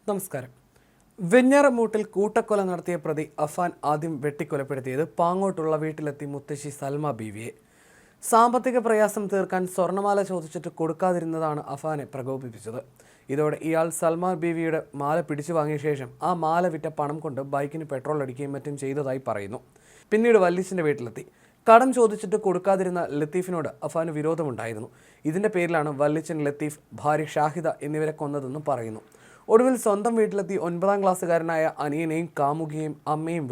നമസ്കാരം. വെഞ്ഞാറമൂട്ടിൽ കൂട്ടക്കൊല നടത്തിയ പ്രതി അഫാൻ ആദ്യം വെട്ടിക്കൊലപ്പെടുത്തിയത് പാങ്ങോട്ടുള്ള വീട്ടിലെത്തി മുത്തശ്ശി സൽമ ബീവിയെ. സാമ്പത്തിക പ്രയാസം തീർക്കാൻ സ്വർണ്ണമാല ചോദിച്ചിട്ട് കൊടുക്കാതിരുന്നതാണ് അഫാനെ പ്രകോപിപ്പിച്ചത്. ഇതോടെ ഇയാൾ സൽമ ബീവിയുടെ മാല പിടിച്ചു വാങ്ങിയ ശേഷം ആ മാല വിറ്റ പണം കൊണ്ട് ബൈക്കിന് പെട്രോൾ അടിക്കുകയും മറ്റും ചെയ്തതായി പറയുന്നു. പിന്നീട് വല്ലിച്ചിൻ്റെ വീട്ടിലെത്തി. കടം ചോദിച്ചിട്ട് കൊടുക്കാതിരുന്ന ലത്തീഫിനോട് അഫാന് വിരോധമുണ്ടായിരുന്നു. ഇതിൻ്റെ പേരിലാണ് വല്ലിച്ചൻ, ലത്തീഫ്, ഭാര്യ ഷാഹിദ എന്നിവരെ കൊന്നതെന്നും പറയുന്നു. ഒടുവിൽ സ്വന്തം വീട്ടിലെത്തി 9ാം ക്ലാസ്സുകാരനായ അനിയനെയും കാമുകിയെയും അമ്മയും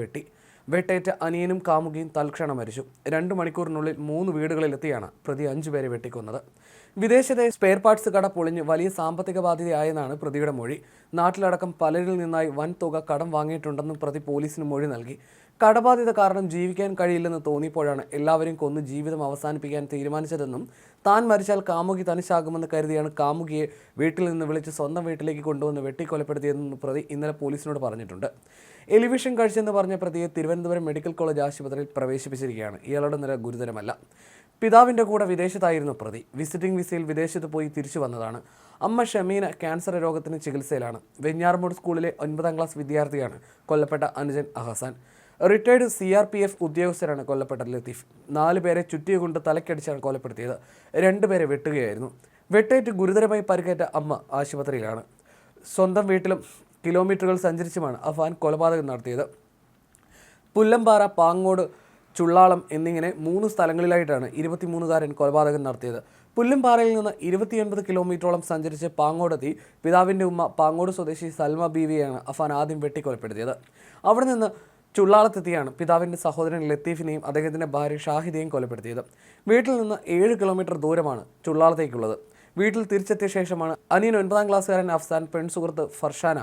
വെട്ടേറ്റ അനിയനും കാമുകിയും തൽക്ഷണം മരിച്ചു. 2 മണിക്കൂറിനുള്ളിൽ 3 വീടുകളിലെത്തിയാണ് പ്രതി 5 പേരെ വെട്ടിക്കൊന്നത്. വിദേശത്തെ സ്പെയർ പാർട്സ് കട പൊളിഞ്ഞ് വലിയ സാമ്പത്തിക ബാധ്യതയായെന്നാണ് പ്രതിയുടെ മൊഴി. നാട്ടിലടക്കം പലരിൽ നിന്നായി വൻ തുക കടം വാങ്ങിയിട്ടുണ്ടെന്നും പ്രതി പോലീസിന് മൊഴി നൽകി. കടബാധ്യത കാരണം ജീവിക്കാൻ കഴിയില്ലെന്ന് തോന്നിയപ്പോഴാണ് എല്ലാവരെയും കൊന്ന് ജീവിതം അവസാനിപ്പിക്കാൻ തീരുമാനിച്ചതെന്നും താൻ മരിച്ചാൽ കാമുകി തനിച്ചാകുമെന്ന് കരുതിയാണ് കാമുകിയെ വീട്ടിൽ നിന്ന് വിളിച്ച് സ്വന്തം വീട്ടിലേക്ക് കൊണ്ടുവന്ന് വെട്ടിക്കൊലപ്പെടുത്തിയതെന്ന് പ്രതി ഇന്നലെ പോലീസിനോട് പറഞ്ഞിട്ടുണ്ട്. എലിവിഷൻ കഴിച്ചെന്ന് പറഞ്ഞ പ്രതിയെ തിരുവനന്തപുരം മെഡിക്കൽ കോളേജ് ആശുപത്രിയിൽ പ്രവേശിപ്പിച്ചിരിക്കുകയാണ്. ഇയാളുടെ നില ഗുരുതരമല്ല. പിതാവിൻ്റെ കൂടെ വിദേശത്തായിരുന്നു പ്രതി. വിസിറ്റിംഗ് വിസയിൽ വിദേശത്ത് പോയി തിരിച്ചു വന്നതാണ്. അമ്മ ഷമീന ക്യാൻസർ രോഗത്തിന് ചികിത്സയിലാണ്. വെഞ്ഞാറമൂട് സ്കൂളിലെ 9ാം ക്ലാസ് വിദ്യാർത്ഥിയാണ് കൊല്ലപ്പെട്ട അനുജൻ അഹസാൻ. റിട്ടയർഡ് CRPF ഉദ്യോഗസ്ഥരാണ് കൊല്ലപ്പെട്ട ലത്തീഫ്. 4 പേരെ ചുറ്റിയുകൊണ്ട് തലക്കടിച്ചാണ് കൊലപ്പെടുത്തിയത്. 2 പേരെ വെട്ടുകയായിരുന്നു. വെട്ടേറ്റ് ഗുരുതരമായി പരിക്കേറ്റ അമ്മ ആശുപത്രിയിലാണ്. സ്വന്തം വീട്ടിലും കിലോമീറ്ററുകൾ സഞ്ചരിച്ചുമാണ് അഫാൻ കൊലപാതകം നടത്തിയത്. പുല്ലമ്പാറ, പാങ്ങോട്, ചുള്ളാളം എന്നിങ്ങനെ 3 സ്ഥലങ്ങളിലായിട്ടാണ് 23കാരൻ കൊലപാതകം നടത്തിയത്. പുല്ലമ്പാറയിൽ നിന്ന് 29 കിലോമീറ്ററോളം സഞ്ചരിച്ച് പാങ്ങോടെത്തി പിതാവിൻ്റെ ഉമ്മ പാങ്ങോട് സ്വദേശി സൽമ ബീവിയെയാണ് അഫാൻ ആദ്യം വെട്ടിക്കൊലപ്പെടുത്തിയത്. അവിടെ നിന്ന് ചുള്ളാളത്തെത്തിയാണ് പിതാവിൻ്റെ സഹോദരൻ ലത്തീഫിനെയും അദ്ദേഹത്തിൻ്റെ ഭാര്യ ഷാഹിദയെയും കൊലപ്പെടുത്തിയത്. വീട്ടിൽ നിന്ന് 7 കിലോമീറ്റർ ദൂരമാണ് ചുള്ളാളത്തേക്കുള്ളത്. വീട്ടിൽ തിരിച്ചെത്തിയ ശേഷമാണ് അനിയൻ 9ാം ക്ലാസ്സുകാരൻ അഫ്സാൻ, പെൺസുഹൃത്ത് ഫർഷാന,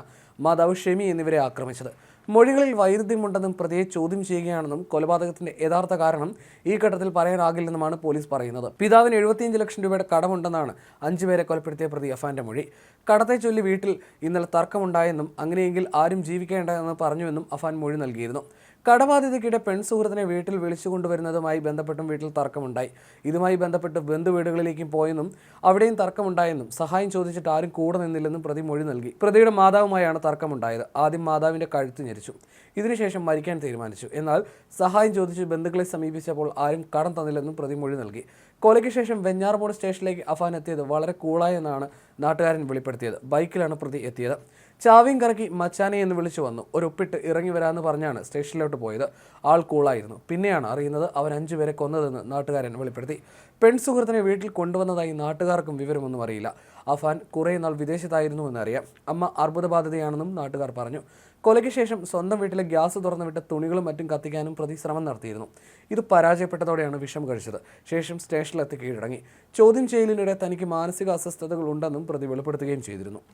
മാതാവ് ഷെമി എന്നിവരെ ആക്രമിച്ചത്. മൊഴികളിൽ വൈരുദ്ധ്യമുണ്ടെന്നും പ്രതിയെ ചോദ്യം ചെയ്യുകയാണെന്നും കൊലപാതകത്തിന്റെ യഥാർത്ഥ കാരണം ഈ ഘട്ടത്തിൽ പറയാനാകില്ലെന്നുമാണ് പോലീസ് പറയുന്നത്. പിതാവിന് 75 ലക്ഷം രൂപയുടെ കടമുണ്ടെന്നാണ് 5 പേരെ കൊലപ്പെടുത്തിയ പ്രതി അഫാന്റെ മൊഴി. കടത്തെ ചൊല്ലി വീട്ടിൽ ഇന്നലെ തർക്കമുണ്ടായെന്നും അങ്ങനെയെങ്കിൽ ആരും ജീവിക്കേണ്ടതെന്ന് പറഞ്ഞുവെന്നും അഫാൻ മൊഴി നൽകിയിരുന്നു. കടബാധ്യതയ്ക്കിടെ പെൺസുഹൃത്തിനെ വീട്ടിൽ വിളിച്ചുകൊണ്ടുവരുന്നതുമായി ബന്ധപ്പെട്ടും വീട്ടിൽ തർക്കമുണ്ടായി. ഇതുമായി ബന്ധപ്പെട്ട് ബന്ധുവീടുകളിലേക്കും പോയെന്നും അവിടെയും തർക്കമുണ്ടായെന്നും സഹായം ചോദിച്ചിട്ട് ആരും കൂടെ നിന്നില്ലെന്നും പ്രതി മൊഴി നൽകി. പ്രതിയുടെ മാതാവുമായാണ് തർക്കമുണ്ടായത്. ആദ്യം മാതാവിൻ്റെ കഴുത്ത് ഞെരിച്ചു. ഇതിനുശേഷം മരിക്കാൻ തീരുമാനിച്ചു. എന്നാൽ സഹായം ചോദിച്ച് ബന്ധുക്കളെ സമീപിച്ചപ്പോൾ ആരും കടം തന്നില്ലെന്നും പ്രതി മൊഴി നൽകി. കൊലയ്ക്ക് ശേഷം വെഞ്ഞാറമൂട് സ്റ്റേഷനിലേക്ക് അഫാൻ എത്തിയത് വളരെ കൂളായെന്നാണ് നാട്ടുകാരൻ വെളിപ്പെടുത്തിയത്. ബൈക്കിലാണ് പ്രതി എത്തിയത്. ചാവിയും കറക്കി മച്ചാനെ എന്ന് വിളിച്ചു വന്നു. ഒരൊപ്പിട്ട് ഇറങ്ങി വരാമെന്ന് പറഞ്ഞാണ് സ്റ്റേഷനിലോട്ട് പോയത്. ആൾ കൂളായിരുന്നു. പിന്നെയാണ് അറിയുന്നത് അവൻ 5 പേരെ കൊന്നതെന്ന് നാട്ടുകാരൻ വെളിപ്പെടുത്തി. പെൺസുഹൃത്തിനെ വീട്ടിൽ കൊണ്ടുവന്നതായി നാട്ടുകാർക്കും വിവരമൊന്നും അറിയില്ല. അഫാൻ കുറേ നാൾ വിദേശത്തായിരുന്നുവെന്ന് അറിയാം. അമ്മ അർബുദബാധിതയാണെന്നും നാട്ടുകാർ പറഞ്ഞു. കൊലയ്ക്ക് ശേഷം സ്വന്തം വീട്ടിലെ ഗ്യാസ് തുറന്നുവിട്ട് തുണികളും മറ്റും കത്തിക്കാനും പ്രതി ശ്രമം നടത്തിയിരുന്നു. ഇത് പരാജയപ്പെട്ടതോടെയാണ് വിഷം കഴിച്ചത്. ശേഷം സ്റ്റേഷനിലെത്തി കീഴടങ്ങി. ചോദ്യം ചെയ്യലിനിടെ തനിക്ക് മാനസിക അസ്വസ്ഥതകൾ ഉണ്ടെന്നും പ്രതി വെളിപ്പെടുത്തുകയും ചെയ്തിരുന്നു.